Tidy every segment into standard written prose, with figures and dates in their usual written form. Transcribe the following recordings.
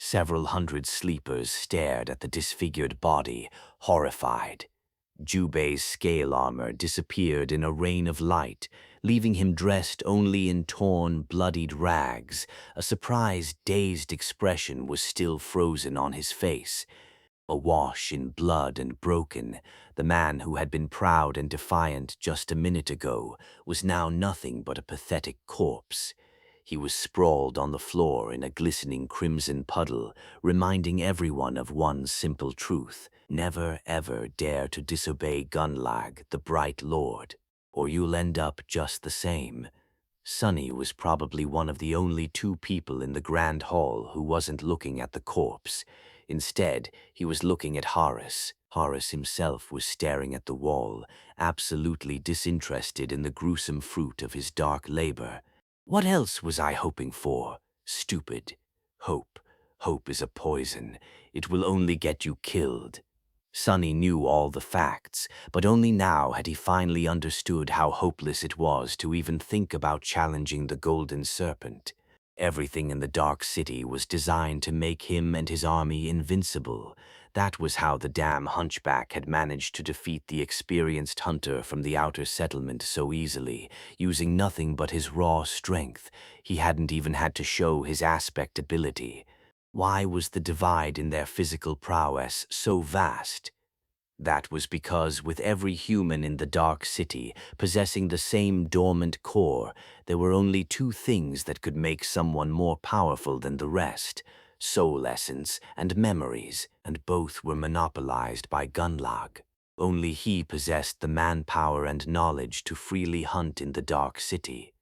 Several hundred sleepers stared at the disfigured body, horrified. Jubei's scale armor disappeared in a rain of light, leaving him dressed only in torn, bloodied rags. A surprised, dazed expression was still frozen on his face. Awash in blood and broken, the man who had been proud and defiant just a minute ago was now nothing but a pathetic corpse. He was sprawled on the floor in a glistening crimson puddle, reminding everyone of one simple truth: never ever dare to disobey Gunlag, the Bright Lord, or you'll end up just the same. Sunny was probably one of the only two people in the grand hall who wasn't looking at the corpse. Instead, he was looking at Horace. Horace himself was staring at the wall, absolutely disinterested in the gruesome fruit of his dark labor. What else was I hoping for? Stupid. Hope. Hope is a poison. It will only get you killed. Sunny knew all the facts, but only now had he finally understood how hopeless it was to even think about challenging the Golden Serpent. Everything in the Dark City was designed to make him and his army invincible. That was how the damn hunchback had managed to defeat the experienced hunter from the outer settlement so easily, using nothing but his raw strength. He hadn't even had to show his aspect ability. Why was the divide in their physical prowess so vast? That was because with every human in the Dark City possessing the same dormant core, there were only two things that could make someone more powerful than the rest: soul essence and memories, and both were monopolized by Gunlag. Only he possessed the manpower and knowledge to freely hunt in the Dark City.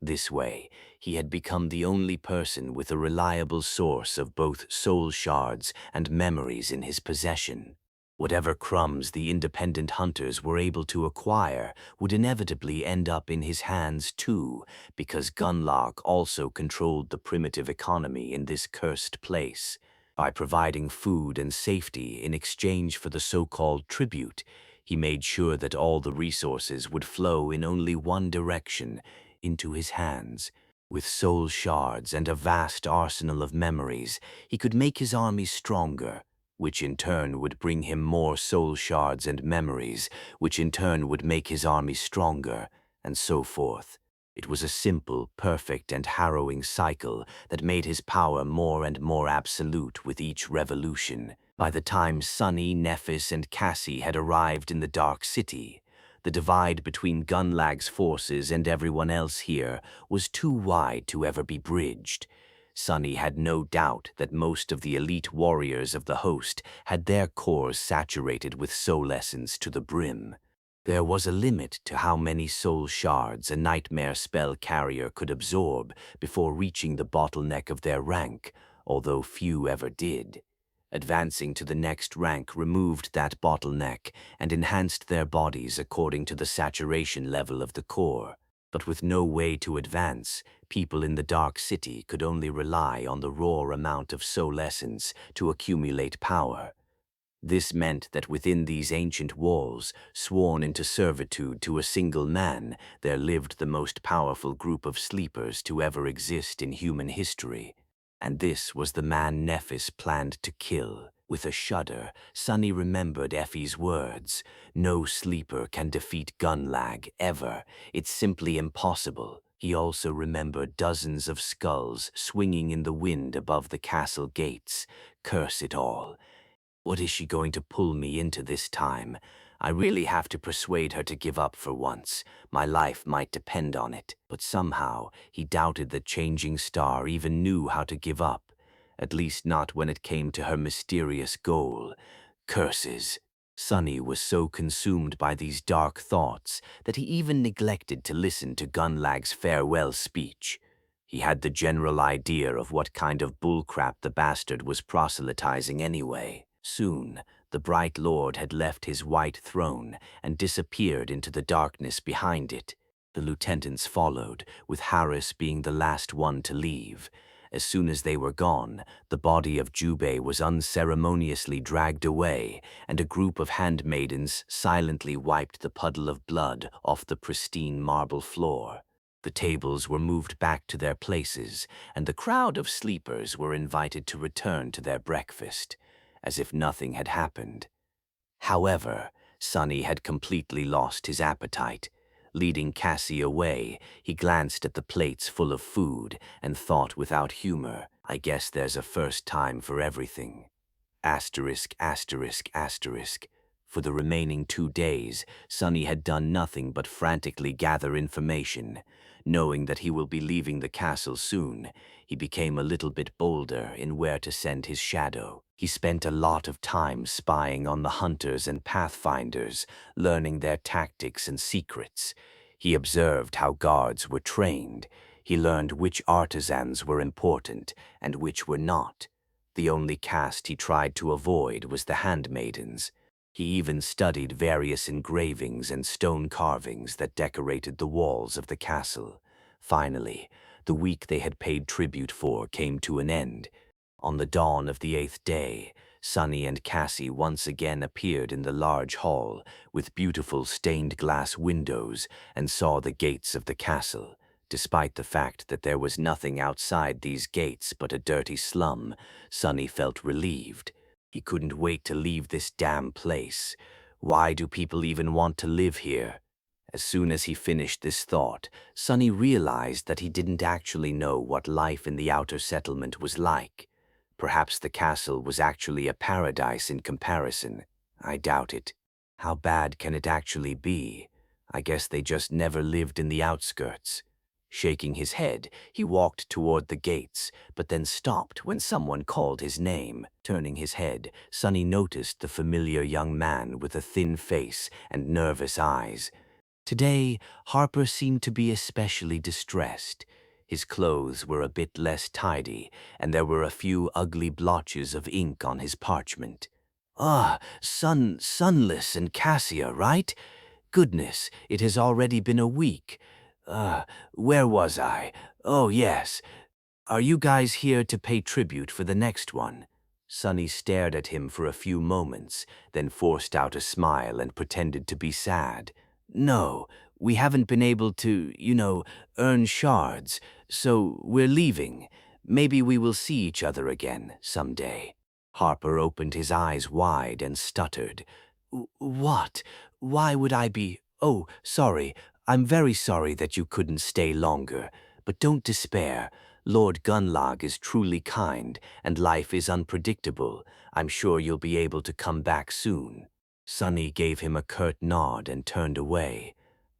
This way, he had become the only person with a reliable source of both soul shards and memories in his possession. Whatever crumbs the independent hunters were able to acquire would inevitably end up in his hands too, because Gunlock also controlled the primitive economy in this cursed place. By providing food and safety in exchange for the so-called tribute, he made sure that all the resources would flow in only one direction, into his hands. With soul shards and a vast arsenal of memories, he could make his army stronger, which in turn would bring him more soul shards and memories, which in turn would make his army stronger, and so forth. It was a simple, perfect, and harrowing cycle that made his power more and more absolute with each revolution. By the time Sunny, Nephis, and Cassie had arrived in the Dark City, the divide between Gunlag's forces and everyone else here was too wide to ever be bridged. Sunny had no doubt that most of the elite warriors of the host had their cores saturated with soul essence to the brim. There was a limit to how many soul shards a nightmare spell carrier could absorb before reaching the bottleneck of their rank, although few ever did. Advancing to the next rank removed that bottleneck and enhanced their bodies according to the saturation level of the core. But with no way to advance, people in the Dark City could only rely on the raw amount of soul essence to accumulate power. This meant that within these ancient walls, sworn into servitude to a single man, there lived the most powerful group of sleepers to ever exist in human history. And this was the man Nephis planned to kill. With a shudder, Sunny remembered Effie's words: "No sleeper can defeat Gunlag, ever. It's simply impossible." He also remembered dozens of skulls swinging in the wind above the castle gates. Curse it all. What is she going to pull me into this time? I really have to persuade her to give up for once. My life might depend on it. But somehow, he doubted that Changing Star even knew how to give up. At least not when it came to her mysterious goal. Curses. Sunny was so consumed by these dark thoughts that he even neglected to listen to Gunlag's farewell speech. He had the general idea of what kind of bullcrap the bastard was proselytizing anyway. Soon, the Bright Lord had left his white throne and disappeared into the darkness behind it. The lieutenants followed, with Harris being the last one to leave. As soon as they were gone, the body of Jubei was unceremoniously dragged away, and a group of handmaidens silently wiped the puddle of blood off the pristine marble floor. The tables were moved back to their places, and the crowd of sleepers were invited to return to their breakfast, as if nothing had happened. However, Sonny had completely lost his appetite. Leading Cassie away, he glanced at the plates full of food and thought without humor, "I guess there's a first time for everything." Asterisk, asterisk, asterisk. For the remaining 2 days, Sonny had done nothing but frantically gather information. Knowing that he will be leaving the castle soon, he became a little bit bolder in where to send his shadow. He spent a lot of time spying on the hunters and pathfinders, learning their tactics and secrets. He observed how guards were trained. He learned which artisans were important and which were not. The only caste he tried to avoid was the handmaidens. He even studied various engravings and stone carvings that decorated the walls of the castle. Finally, the week they had paid tribute for came to an end. On the dawn of the 8th day, Sonny and Cassie once again appeared in the large hall with beautiful stained glass windows and saw the gates of the castle. Despite the fact that there was nothing outside these gates but a dirty slum, Sonny felt relieved. He couldn't wait to leave this damn place. Why do people even want to live here? As soon as he finished this thought, Sonny realized that he didn't actually know what life in the outer settlement was like. Perhaps the castle was actually a paradise in comparison. I doubt it. How bad can it actually be? I guess they just never lived in the outskirts. Shaking his head, he walked toward the gates, but then stopped when someone called his name. Turning his head, Sonny noticed the familiar young man with a thin face and nervous eyes. Today, Harper seemed to be especially distressed. His clothes were a bit less tidy, and there were a few ugly blotches of ink on his parchment. "Ah, Sunless and Cassia, right? Goodness, it has already been a week. Where was I? Oh, yes. Are you guys here to pay tribute for the next one?" Sonny stared at him for a few moments, then forced out a smile and pretended to be sad. "No, we haven't been able to, earn shards, so we're leaving. Maybe we will see each other again someday." Harper opened his eyes wide and stuttered. What? Why would I be— Oh, sorry. I'm very sorry that you couldn't stay longer. But don't despair. Lord Gunlag is truly kind, and life is unpredictable. I'm sure you'll be able to come back soon." Sonny gave him a curt nod and turned away.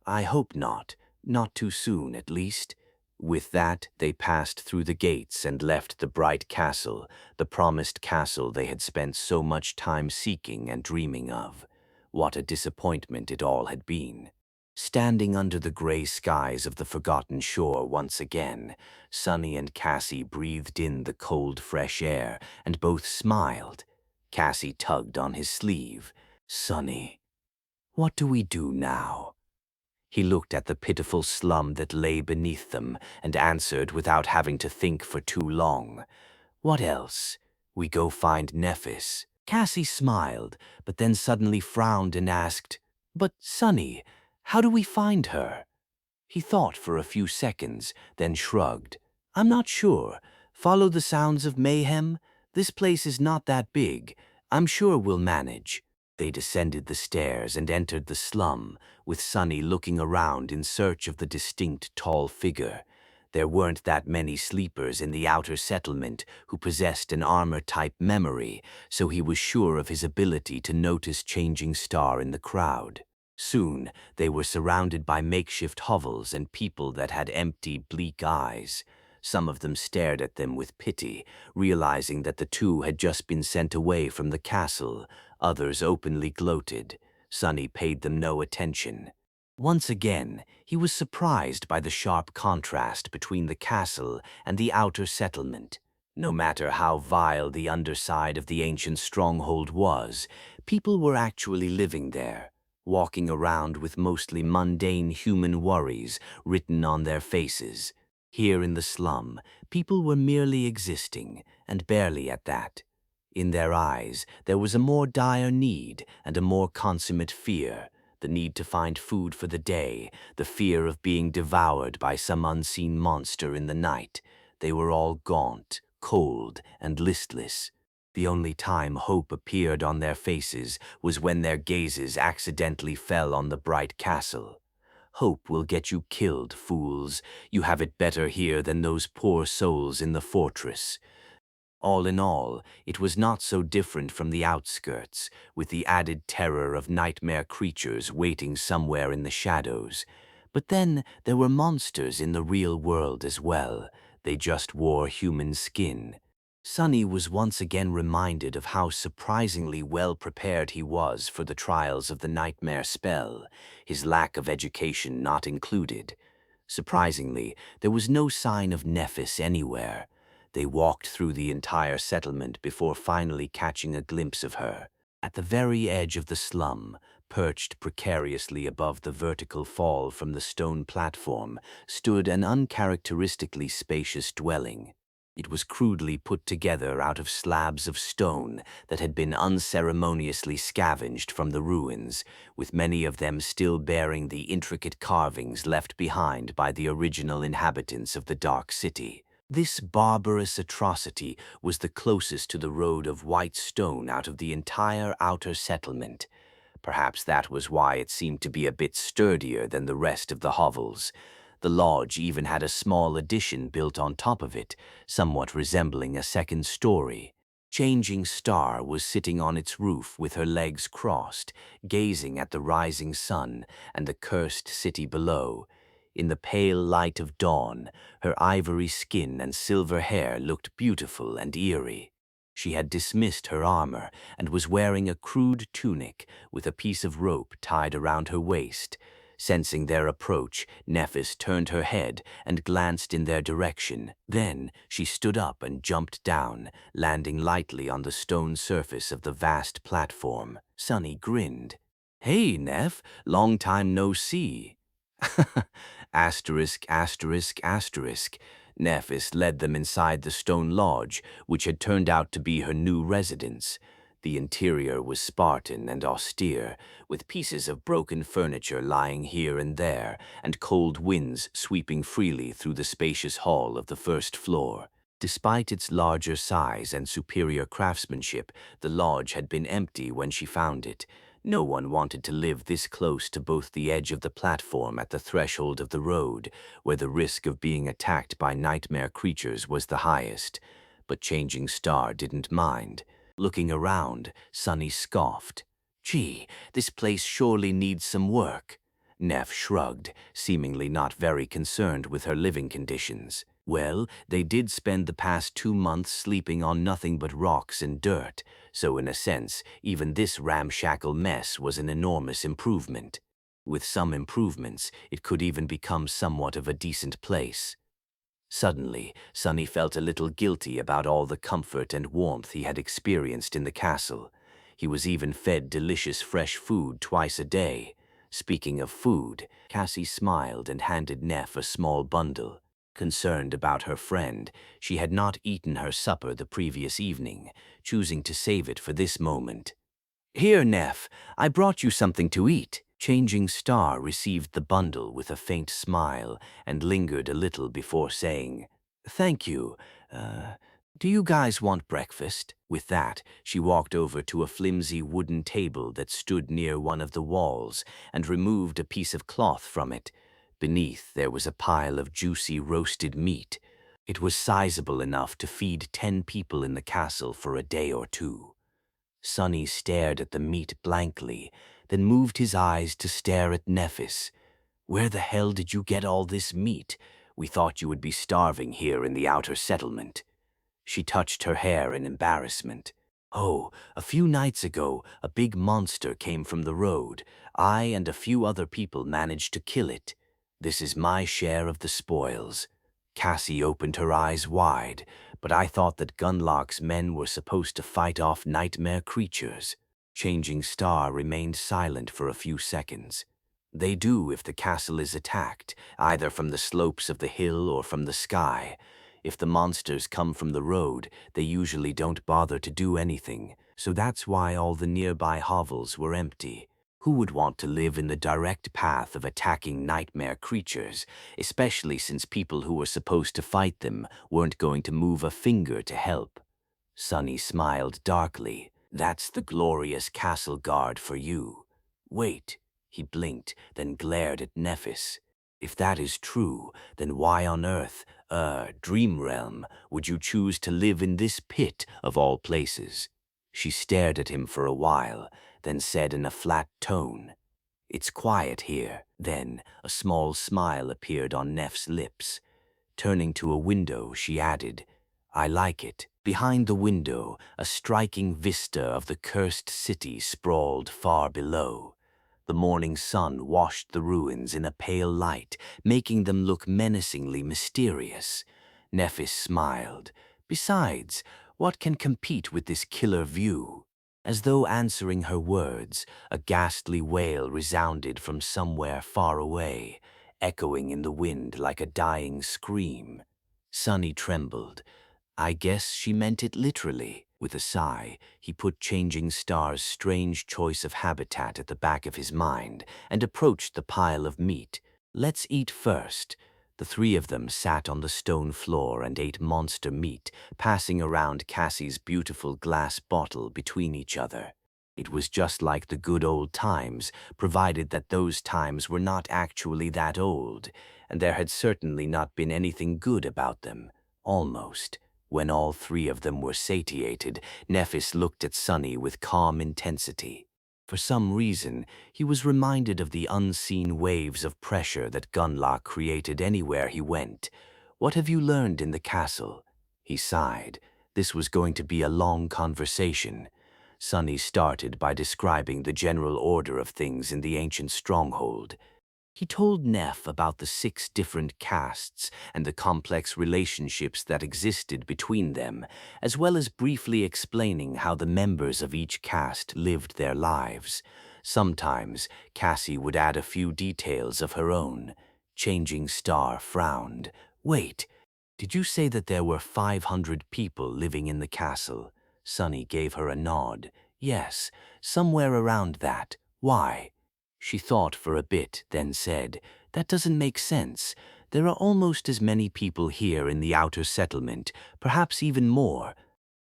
"I hope not. Not too soon, at least." With that, they passed through the gates and left the bright castle, the promised castle they had spent so much time seeking and dreaming of. What a disappointment it all had been. Standing under the gray skies of the forgotten shore once again, Sonny and Cassie breathed in the cold, fresh air, and both smiled. Cassie tugged on his sleeve. "Sonny, what do we do now?" He looked at the pitiful slum that lay beneath them and answered without having to think for too long. "What else? We go find Nephis." Cassie smiled, but then suddenly frowned and asked, "But, Sonny, how do we find her?" He thought for a few seconds, then shrugged. "I'm not sure. Follow the sounds of mayhem? This place is not that big. I'm sure we'll manage." They descended the stairs and entered the slum, with Sonny looking around in search of the distinct tall figure. There weren't that many sleepers in the outer settlement who possessed an armor-type memory, so he was sure of his ability to notice Changing Star in the crowd. Soon, they were surrounded by makeshift hovels and people that had empty, bleak eyes. Some of them stared at them with pity, realizing that the two had just been sent away from the castle. Others openly gloated. Sonny paid them no attention. Once again, he was surprised by the sharp contrast between the castle and the outer settlement. No matter how vile the underside of the ancient stronghold was, people were actually living there, walking around with mostly mundane human worries written on their faces. Here in the slum, people were merely existing, and barely at that. In their eyes, there was a more dire need and a more consummate fear. the need to find food for the day, the fear of being devoured by some unseen monster in the night. They were all gaunt, cold, and listless. The only time hope appeared on their faces was when their gazes accidentally fell on the bright castle. Hope will get you killed, fools. You have it better here than those poor souls in the fortress. All in all, it was not so different from the outskirts, with the added terror of nightmare creatures waiting somewhere in the shadows. But then there were monsters in the real world as well. They just wore human skin. Sonny was once again reminded of how surprisingly well prepared he was for the trials of the nightmare spell, his lack of education not included. Surprisingly, there was no sign of Nephis anywhere. They walked through the entire settlement before finally catching a glimpse of her. At the very edge of the slum, perched precariously above the vertical fall from the stone platform, stood an uncharacteristically spacious dwelling. It was crudely put together out of slabs of stone that had been unceremoniously scavenged from the ruins, with many of them still bearing the intricate carvings left behind by the original inhabitants of the Dark City. This barbarous atrocity was the closest to the road of white stone out of the entire outer settlement. Perhaps that was why it seemed to be a bit sturdier than the rest of the hovels. The lodge even had a small addition built on top of it, somewhat resembling a second story. Changing Star was sitting on its roof with her legs crossed, gazing at the rising sun and the cursed city below. In the pale light of dawn, her ivory skin and silver hair looked beautiful and eerie. She had dismissed her armor and was wearing a crude tunic with a piece of rope tied around her waist. Sensing their approach, Nephis turned her head and glanced in their direction. Then she stood up and jumped down, landing lightly on the stone surface of the vast platform. Sonny grinned. "Hey, Neph, long time no see." Asterisk, asterisk, asterisk. Nephis led them inside the stone lodge, which had turned out to be her new residence. The interior was Spartan and austere, with pieces of broken furniture lying here and there, and cold winds sweeping freely through the spacious hall of the first floor. Despite its larger size and superior craftsmanship, the lodge had been empty when she found it. No one wanted to live this close to both the edge of the platform at the threshold of the road, where the risk of being attacked by nightmare creatures was the highest. But Changing Star didn't mind. Looking around, Sonny scoffed. "Gee, this place surely needs some work." Neff shrugged, seemingly not very concerned with her living conditions. Well, they did spend the past 2 months sleeping on nothing but rocks and dirt, so in a sense, even this ramshackle mess was an enormous improvement. With some improvements, it could even become somewhat of a decent place. Suddenly, Sonny felt a little guilty about all the comfort and warmth he had experienced in the castle. He was even fed delicious fresh food twice a day. Speaking of food, Cassie smiled and handed Neff a small bundle. Concerned about her friend, she had not eaten her supper the previous evening, choosing to save it for this moment. "Here, Neff, I brought you something to eat." Changing Star received the bundle with a faint smile and lingered a little before saying, "Thank you. Do you guys want breakfast?" With that, she walked over to a flimsy wooden table that stood near one of the walls and removed a piece of cloth from it. Beneath, there was a pile of juicy roasted meat. It was sizable enough to feed 10 people in the castle for a day or two. Sonny stared at the meat blankly, then moved his eyes to stare at Nephis. "Where the hell did you get all this meat? We thought you would be starving here in the outer settlement." She touched her hair in embarrassment. "Oh, a few nights ago, a big monster came from the road. I and a few other people managed to kill it. This is my share of the spoils." Cassie opened her eyes wide, but I thought that Gunlock's men were supposed to fight off nightmare creatures. Changing Star remained silent for a few seconds. "They do if the castle is attacked, either from the slopes of the hill or from the sky. If the monsters come from the road, they usually don't bother to do anything, so that's why all the nearby hovels were empty." Who would want to live in the direct path of attacking nightmare creatures, especially since people who were supposed to fight them weren't going to move a finger to help? Sunny smiled darkly. That's the glorious castle guard for you. Wait, he blinked, then glared at Nephis. If that is true, then why on earth, dream realm, would you choose to live in this pit of all places? She stared at him for a while, then said in a flat tone, "It's quiet here." Then a small smile appeared on Neff's lips. Turning to a window, she added, "I like it." Behind the window, a striking vista of the cursed city sprawled far below. The morning sun washed the ruins in a pale light, making them look menacingly mysterious. Nephis smiled. Besides, what can compete with this killer view? As though answering her words, a ghastly wail resounded from somewhere far away, echoing in the wind like a dying scream. Sunny trembled. I guess she meant it literally. With a sigh, he put Changing Star's strange choice of habitat at the back of his mind and approached the pile of meat. Let's eat first. The three of them sat on the stone floor and ate monster meat, passing around Cassie's beautiful glass bottle between each other. It was just like the good old times, provided that those times were not actually that old, and there had certainly not been anything good about them. Almost. When all three of them were satiated, Nephis looked at Sunny with calm intensity. For some reason, he was reminded of the unseen waves of pressure that Gunlock created anywhere he went. "What have you learned in the castle?" He sighed. This was going to be a long conversation. Sunny started by describing the general order of things in the ancient stronghold. He told Neff about the 6 different castes and the complex relationships that existed between them, as well as briefly explaining how the members of each caste lived their lives. Sometimes, Cassie would add a few details of her own. Changing Star frowned. "Wait, did you say that there were 500 people living in the castle?" Sunny gave her a nod. "Yes, somewhere around that. Why?" She thought for a bit, then said, "That doesn't make sense. There are almost as many people here in the outer settlement, perhaps even more.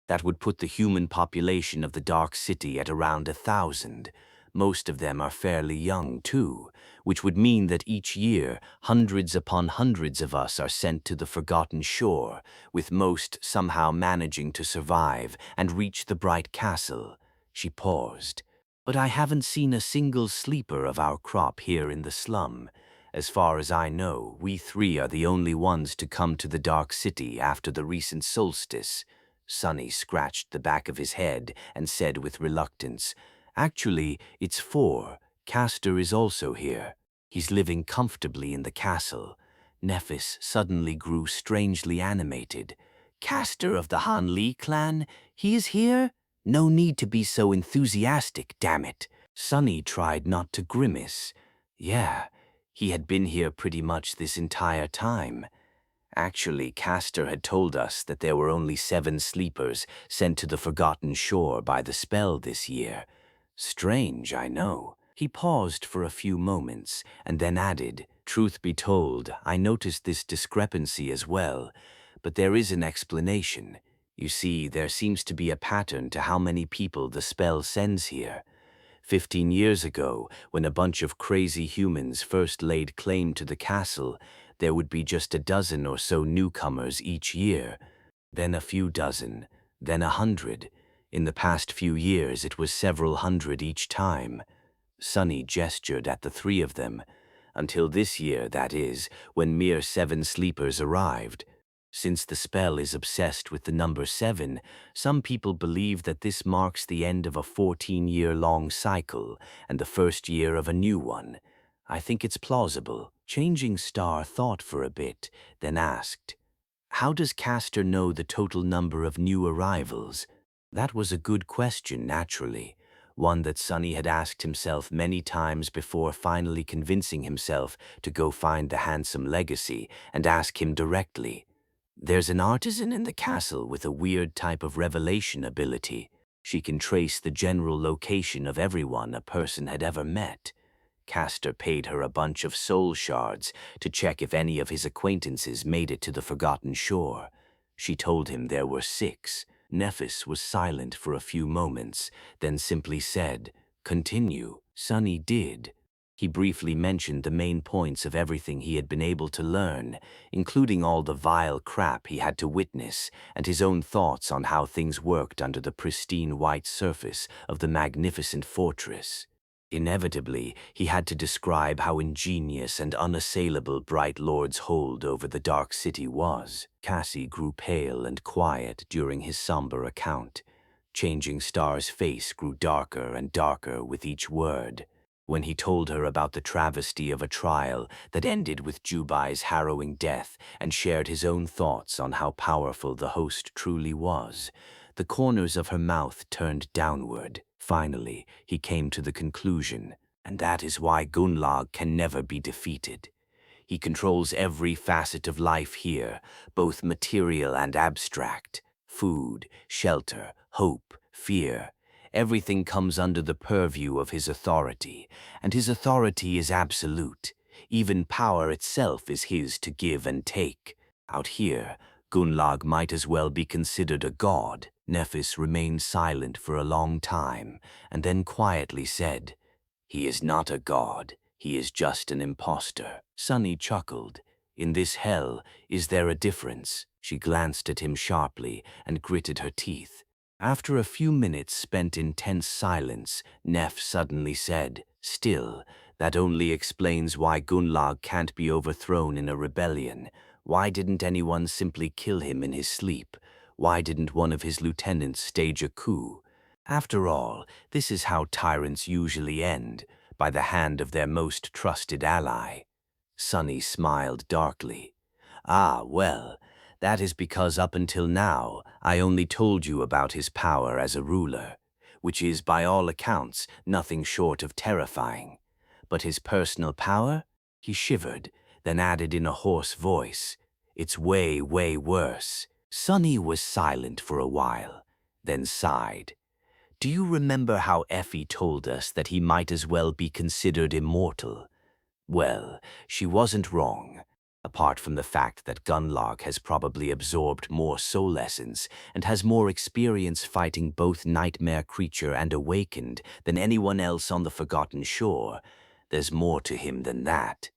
That would put the human population of the Dark City at around 1,000. Most of them are fairly young, too, which would mean that each year hundreds upon hundreds of us are sent to the Forgotten Shore, with most somehow managing to survive and reach the Bright Castle." She paused. "But I haven't seen a single sleeper of our crop here in the slum. As far as I know, we 3 are the only ones to come to the Dark City after the recent solstice." Sunny scratched the back of his head and said with reluctance, "Actually, it's 4. Castor is also here. He's living comfortably in the castle." Nephis suddenly grew strangely animated. "Castor of the Han Li clan? He is here? No need to be so enthusiastic, damn it." Sunny tried not to grimace. Yeah, he had been here pretty much this entire time. Actually, Castor had told us that there were only 7 sleepers sent to the Forgotten Shore by the spell this year. Strange, I know. He paused for a few moments and then added, "Truth be told, I noticed this discrepancy as well, but there is an explanation. You see, there seems to be a pattern to how many people the spell sends here. 15 years ago, when a bunch of crazy humans first laid claim to the castle, there would be just a dozen or so newcomers each year, then a few dozen, then 100. In the past few years, it was several hundred each time." Sunny gestured at the 3 of them. "Until this year, that is, when mere 7 sleepers arrived. Since the spell is obsessed with the number 7, some people believe that this marks the end of a 14-year-long cycle and the first year of a new one. I think it's plausible." Changing Star thought for a bit, then asked, "How does Castor know the total number of new arrivals?" That was a good question, naturally. One that Sunny had asked himself many times before finally convincing himself to go find the handsome legacy and ask him directly. "There's an artisan in the castle with a weird type of revelation ability." She can trace the general location of everyone a person had ever met. Castor paid her a bunch of soul shards to check if any of his acquaintances made it to the Forgotten Shore. She told him there were 6. Nephis was silent for a few moments, then simply said, "Continue." Sonny did. He briefly mentioned the main points of everything he had been able to learn, including all the vile crap he had to witness and his own thoughts on how things worked under the pristine white surface of the magnificent fortress. Inevitably, he had to describe how ingenious and unassailable Bright Lord's hold over the Dark City was. Cassie grew pale and quiet during his somber account. Changing Star's face grew darker and darker with each word. When he told her about the travesty of a trial that ended with Jubai's harrowing death and shared his own thoughts on how powerful the host truly was, the corners of her mouth turned downward. Finally, he came to the conclusion, and that is why Gunlag can never be defeated. He controls every facet of life here, both material and abstract. Food, shelter, hope, fear. Everything comes under the purview of his authority, and his authority is absolute. Even power itself is his to give and take. Out here, Gunlag might as well be considered a god. Nephis remained silent for a long time, and then quietly said, "He is not a god. He is just an impostor." Sunny chuckled. "In this hell, is there a difference?" She glanced at him sharply and gritted her teeth. After a few minutes spent in tense silence, Neph suddenly said, "Still, that only explains why Gunlag can't be overthrown in a rebellion. Why didn't anyone simply kill him in his sleep? Why didn't one of his lieutenants stage a coup? After all, this is how tyrants usually end, by the hand of their most trusted ally." Sunny smiled darkly. "Ah, well, that is because up until now I only told you about his power as a ruler, which is by all accounts nothing short of terrifying. But his personal power?" He shivered, then added in a hoarse voice, "It's way, way worse." Sunny was silent for a while, then sighed. "Do you remember how Effie told us that he might as well be considered immortal? Well, she wasn't wrong. Apart from the fact that Gunlag has probably absorbed more soul essence and has more experience fighting both Nightmare Creature and Awakened than anyone else on the Forgotten Shore, there's more to him than that."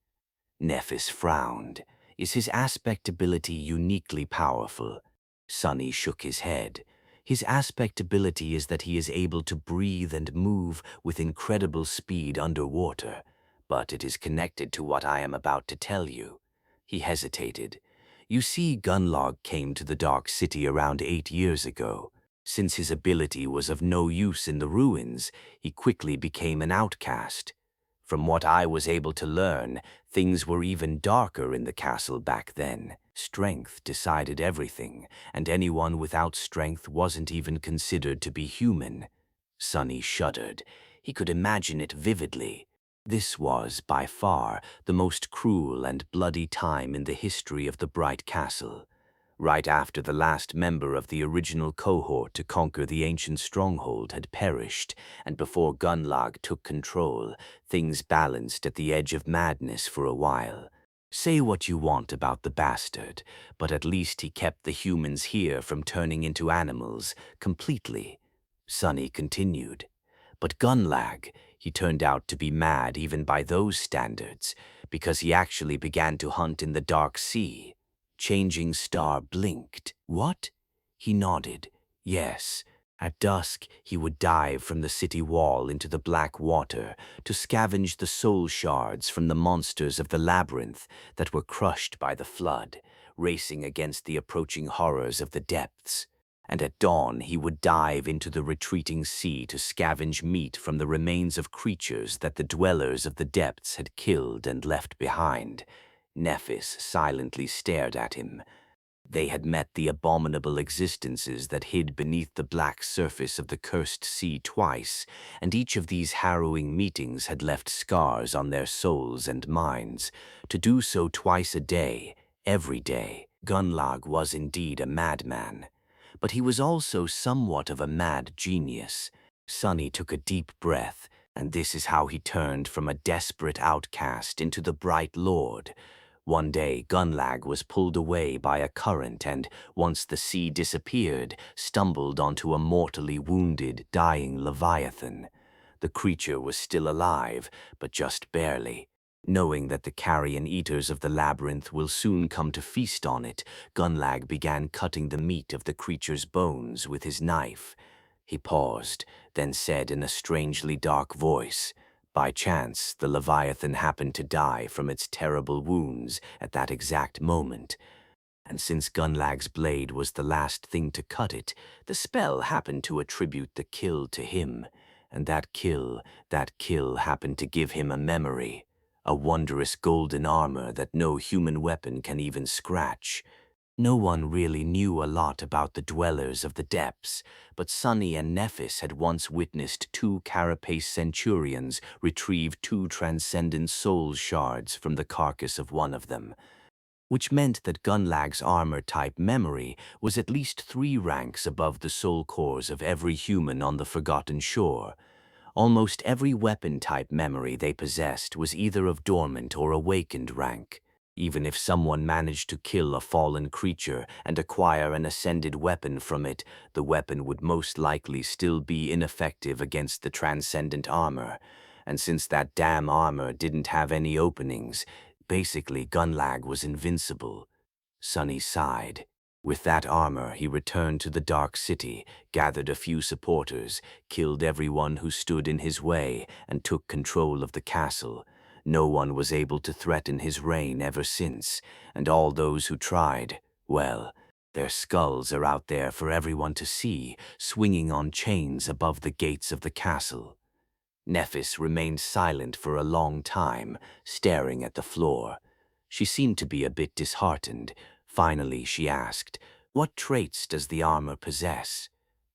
Nephis frowned. "Is his aspect ability uniquely powerful?" Sunny shook his head. "His aspect ability is that he is able to breathe and move with incredible speed underwater, but it is connected to what I am about to tell you." He hesitated. "You see, Gunlag came to the Dark City around 8 years ago. Since his ability was of no use in the ruins, he quickly became an outcast. From what I was able to learn, things were even darker in the castle back then. Strength decided everything, and anyone without strength wasn't even considered to be human." Sunny shuddered. He could imagine it vividly. This was, by far, the most cruel and bloody time in the history of the Bright Castle. Right after the last member of the original cohort to conquer the ancient stronghold had perished, and before Gunlag took control, things balanced at the edge of madness for a while. Say what you want about the bastard, but at least he kept the humans here from turning into animals completely. Sunny continued. But Gunlag, he turned out to be mad even by those standards, because he actually began to hunt in the Dark Sea. Changing Star blinked. "What?" He nodded. "Yes. At dusk, he would dive from the city wall into the black water to scavenge the soul shards from the monsters of the labyrinth that were crushed by the flood, racing against the approaching horrors of the depths. And at dawn, he would dive into the retreating sea to scavenge meat from the remains of creatures that the dwellers of the depths had killed and left behind." Nephis silently stared at him. They had met the abominable existences that hid beneath the black surface of the cursed sea twice, and each of these harrowing meetings had left scars on their souls and minds. To do so twice a day, every day, Gunlag was indeed a madman. but he was also somewhat of a mad genius. Sonny took a deep breath, and this is how he turned from a desperate outcast into the bright lord. One day, Gunlag was pulled away by a current and, once the sea disappeared, stumbled onto a mortally wounded, dying Leviathan. The creature was still alive, but just barely. Knowing that the carrion eaters of the labyrinth will soon come to feast on it, Gunlag began cutting the meat of the creature's bones with his knife. He paused, then said in a strangely dark voice, "By chance, the Leviathan happened to die from its terrible wounds at that exact moment. And since Gunlag's blade was the last thing to cut it, the spell happened to attribute the kill to him. And that kill happened to give him a memory, a wondrous golden armor that no human weapon can even scratch." No one really knew a lot about the dwellers of the depths, but Sonny and Nephis had once witnessed two carapace centurions retrieve two transcendent soul shards from the carcass of one of them, which meant that Gunlag's armor-type memory was at least 3 ranks above the soul cores of every human on the Forgotten Shore. Almost every weapon-type memory they possessed was either of dormant or awakened rank. Even if someone managed to kill a fallen creature and acquire an ascended weapon from it, the weapon would most likely still be ineffective against the transcendent armor. And since that damn armor didn't have any openings, basically Gunlag was invincible. Sonny sighed. With that armor, he returned to the Dark City, gathered a few supporters, killed everyone who stood in his way, and took control of the castle. No one was able to threaten his reign ever since, and all those who tried, well, their skulls are out there for everyone to see, swinging on chains above the gates of the castle. Nephis remained silent for a long time, staring at the floor. She seemed to be a bit disheartened. Finally, she asked, "What traits does the armor possess?"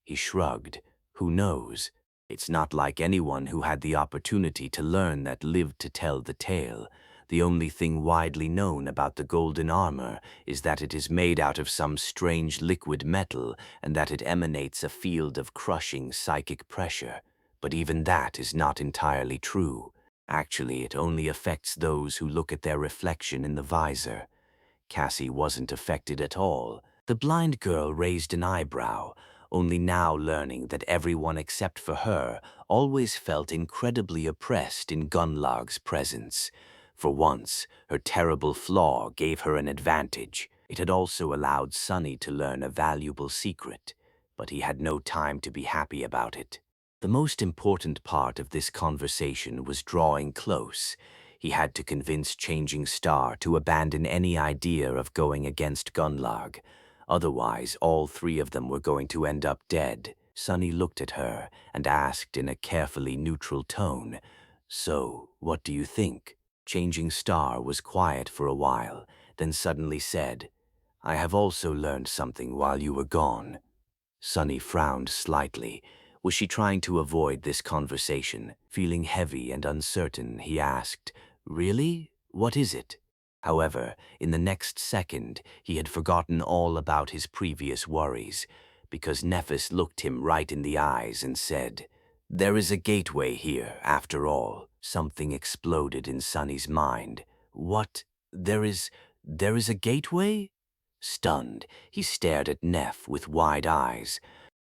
He shrugged. "Who knows? It's not like anyone who had the opportunity to learn that lived to tell the tale. The only thing widely known about the golden armor is that it is made out of some strange liquid metal and that it emanates a field of crushing psychic pressure. But even that is not entirely true. Actually, it only affects those who look at their reflection in the visor." Cassie wasn't affected at all. The blind girl raised an eyebrow, only now learning that everyone except for her always felt incredibly oppressed in Gunlag's presence. For once, her terrible flaw gave her an advantage. It had also allowed Sonny to learn a valuable secret, but he had no time to be happy about it. The most important part of this conversation was drawing close. He had to convince Changing Star to abandon any idea of going against Gunlag. Otherwise, all 3 of them were going to end up dead. Sonny looked at her and asked in a carefully neutral tone, "So, what do you think?" Changing Star was quiet for a while, then suddenly said, "I have also learned something while you were gone." Sonny frowned slightly. Was she trying to avoid this conversation? Feeling heavy and uncertain, he asked, "Really? What is it?" However, in the next second, he had forgotten all about his previous worries, because Nephis looked him right in the eyes and said, "There is a gateway here, after all." Something exploded in Sonny's mind. "What? There is a gateway?" Stunned, he stared at Neph with wide eyes.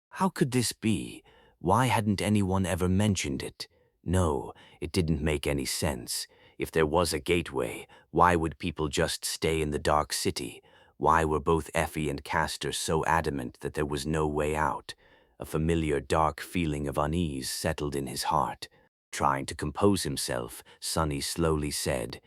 How could this be? Why hadn't anyone ever mentioned it? No, it didn't make any sense. If there was a gateway, why would people just stay in the Dark City? Why were both Effie and Castor so adamant that there was no way out? A familiar dark feeling of unease settled in his heart. Trying to compose himself, Sonny slowly said,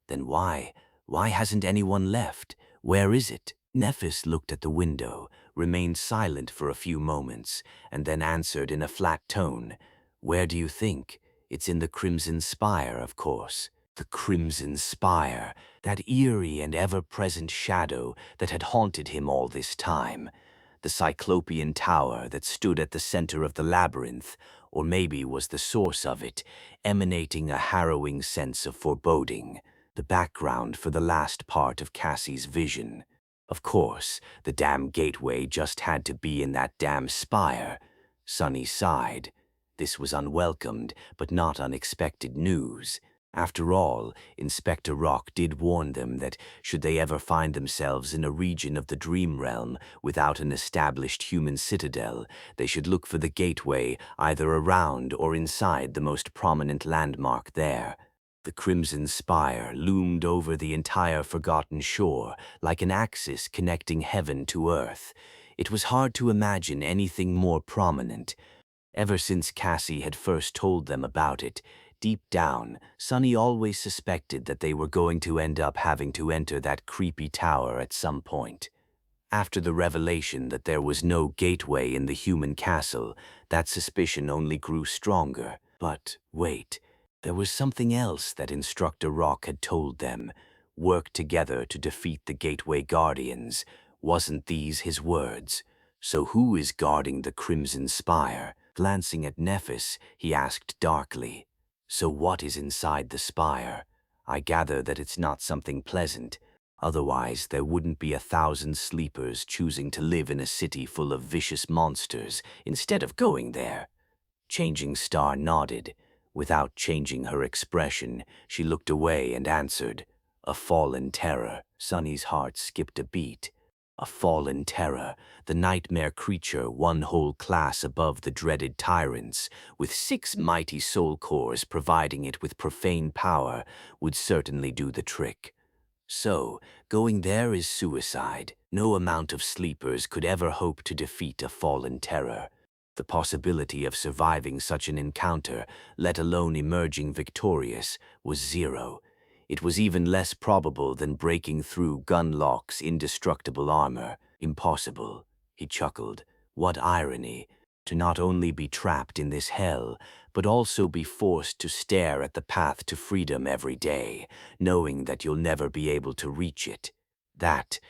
"Then why hasn't anyone left? Where is it?" Nephis looked at the window, remained silent for a few moments, and then answered in a flat tone, "Where do you think? It's in the Crimson Spire, of course." The Crimson Spire, that eerie and ever-present shadow that had haunted him all this time. The Cyclopean tower that stood at the center of the labyrinth, or maybe was the source of it, emanating a harrowing sense of foreboding. The background for the last part of Cassie's vision. Of course, the damn gateway just had to be in that damn spire. Sonny sighed. This was unwelcomed, but not unexpected news. After all, Inspector Rock did warn them that should they ever find themselves in a region of the dream realm without an established human citadel, they should look for the gateway either around or inside the most prominent landmark there. The crimson spire loomed over the entire forgotten shore like an axis connecting heaven to earth. It was hard to imagine anything more prominent. Ever since Cassie had first told them about it, deep down, Sonny always suspected that they were going to end up having to enter that creepy tower at some point. After the revelation that there was no gateway in the human castle, that suspicion only grew stronger. But wait, there was something else that Instructor Rock had told them. Work together to defeat the Gateway Guardians. Wasn't these his words? So who is guarding the Crimson Spire? Glancing at Nephis, he asked darkly, "So what is inside the spire? I gather that it's not something pleasant. Otherwise, there wouldn't be 1,000 sleepers choosing to live in a city full of vicious monsters instead of going there." Changing Star nodded. Without changing her expression, she looked away and answered, "A fallen terror." Sonny's heart skipped a beat. A fallen terror, the nightmare creature one whole class above the dreaded tyrants, with 6 mighty soul cores providing it with profane power, would certainly do the trick. So, going there is suicide. No amount of sleepers could ever hope to defeat a fallen terror. The possibility of surviving such an encounter, let alone emerging victorious, was zero. It was even less probable than breaking through Gunlock's indestructible armor. Impossible, he chuckled. What irony, to not only be trapped in this hell, but also be forced to stare at the path to freedom every day, knowing that you'll never be able to reach it. That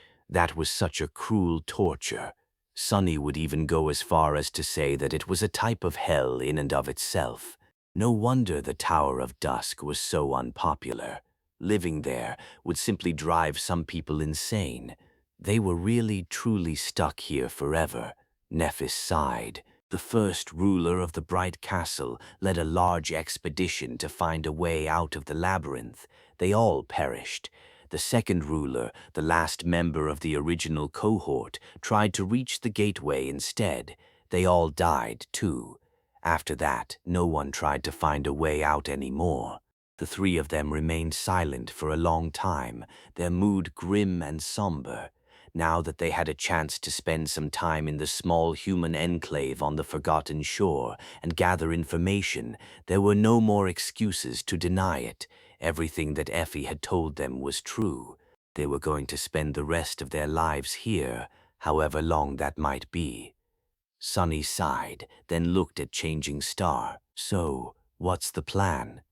was such a cruel torture. Sonny would even go as far as to say that it was a type of hell in and of itself. No wonder the Tower of Dusk was so unpopular. Living there would simply drive some people insane. They were really truly stuck here forever. Nephis sighed. The first ruler of the Bright Castle led a large expedition to find a way out of the labyrinth. They all perished. The second ruler, the last member of the original cohort, tried to reach the gateway instead. They all died, too. After that, no one tried to find a way out anymore. The 3 of them remained silent for a long time, their mood grim and somber. Now that they had a chance to spend some time in the small human enclave on the Forgotten Shore and gather information, there were no more excuses to deny it. Everything that Effie had told them was true. They were going to spend the rest of their lives here, however long that might be. Sonny sighed, then looked at Changing Star. "So, what's the plan?"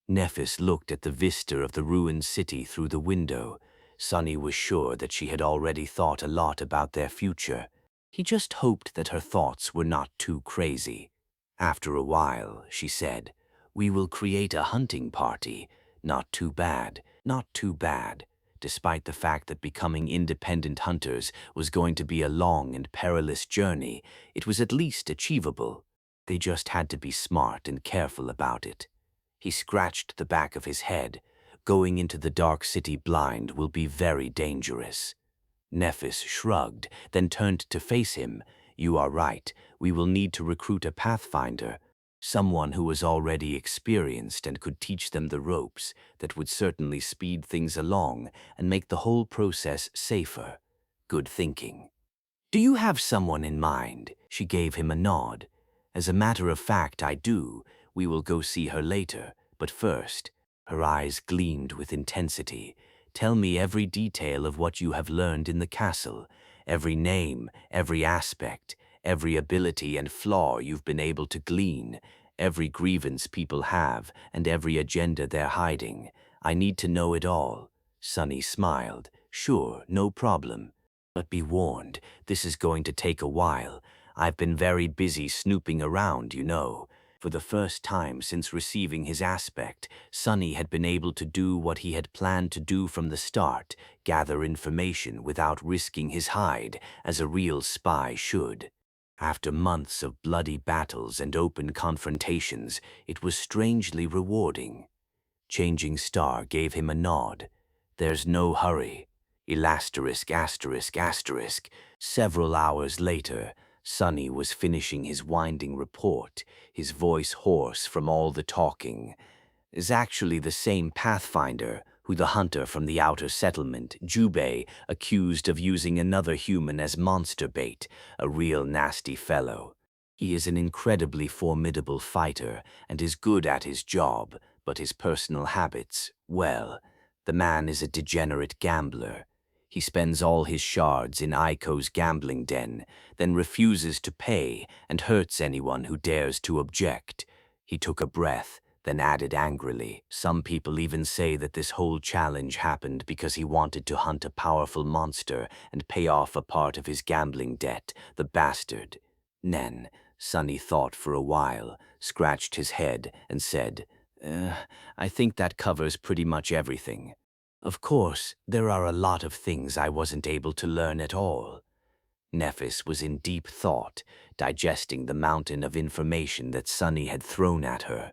Nephis looked at the vista of the ruined city through the window. Sonny was sure that she had already thought a lot about their future. He just hoped that her thoughts were not too crazy. After a while, she said, "We will create a hunting party. Not too bad, not too bad." Despite the fact that becoming independent hunters was going to be a long and perilous journey, it was at least achievable. They just had to be smart and careful about it. He scratched the back of his head. Going into the dark city blind will be very dangerous. Nephis shrugged, then turned to face him. "You are right. We will need to recruit a pathfinder. Someone who was already experienced and could teach them the ropes. That would certainly speed things along and make the whole process safer." Good thinking. "Do you have someone in mind?" She gave him a nod. "As a matter of fact, I do. We will go see her later. But first," her eyes gleamed with intensity, "tell me every detail of what you have learned in the castle. Every name, every aspect, every ability and flaw you've been able to glean, every grievance people have, and every agenda they're hiding. I need to know it all." Sonny smiled. "Sure, no problem. But be warned, this is going to take a while. I've been very busy snooping around, you know. For the first time since receiving his aspect, Sonny had been able to do what he had planned to do from the start, gather information without risking his hide, as a real spy should. After months of bloody battles and open confrontations, it was strangely rewarding. Changing Star gave him a nod. There's no hurry. Elasterisk asterisk asterisk. Several hours later, Sonny was finishing his winding report, his voice hoarse from all the talking. Is actually the same Pathfinder who the hunter from the outer settlement, Jubei, accused of using another human as monster bait, a real nasty fellow. He is an incredibly formidable fighter and is good at his job, but his personal habits, well, the man is a degenerate gambler. He spends all his shards in Aiko's gambling den, then refuses to pay and hurts anyone who dares to object. He took a breath, then added angrily, "Some people even say that this whole challenge happened because he wanted to hunt a powerful monster and pay off a part of his gambling debt, the bastard." Nen, Sonny thought for a while, scratched his head, and said, I think that covers pretty much everything. Of course, there are a lot of things I wasn't able to learn at all." Nephis was in deep thought, digesting the mountain of information that Sonny had thrown at her.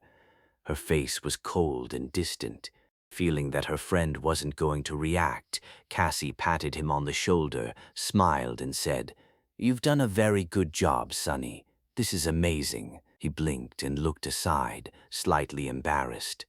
Her face was cold and distant. Feeling that her friend wasn't going to react, Cassie patted him on the shoulder, smiled, and said, "You've done a very good job, Sonny. This is amazing." He blinked and looked aside, slightly embarrassed.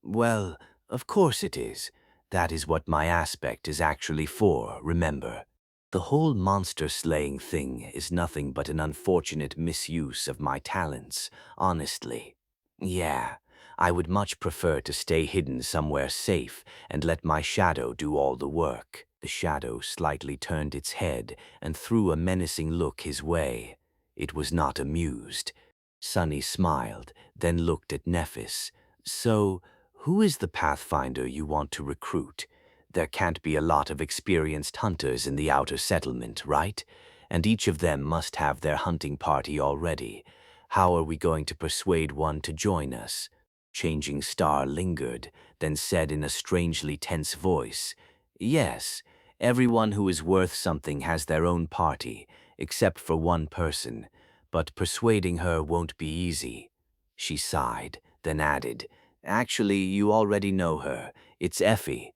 "Well, of course it is. That is what my aspect is actually for, remember. The whole monster-slaying thing is nothing but an unfortunate misuse of my talents, honestly. Yeah, I would much prefer to stay hidden somewhere safe and let my shadow do all the work." The shadow slightly turned its head and threw a menacing look his way. It was not amused. Sonny smiled, then looked at Nephis. "So, who is the Pathfinder you want to recruit? There can't be a lot of experienced hunters in the outer settlement, right? And each of them must have their hunting party already. How are we going to persuade one to join us?" Changing Star lingered, then said in a strangely tense voice, "Yes, everyone who is worth something has their own party, except for one person, but persuading her won't be easy." She sighed, then added, "Actually, you already know her. It's Effie.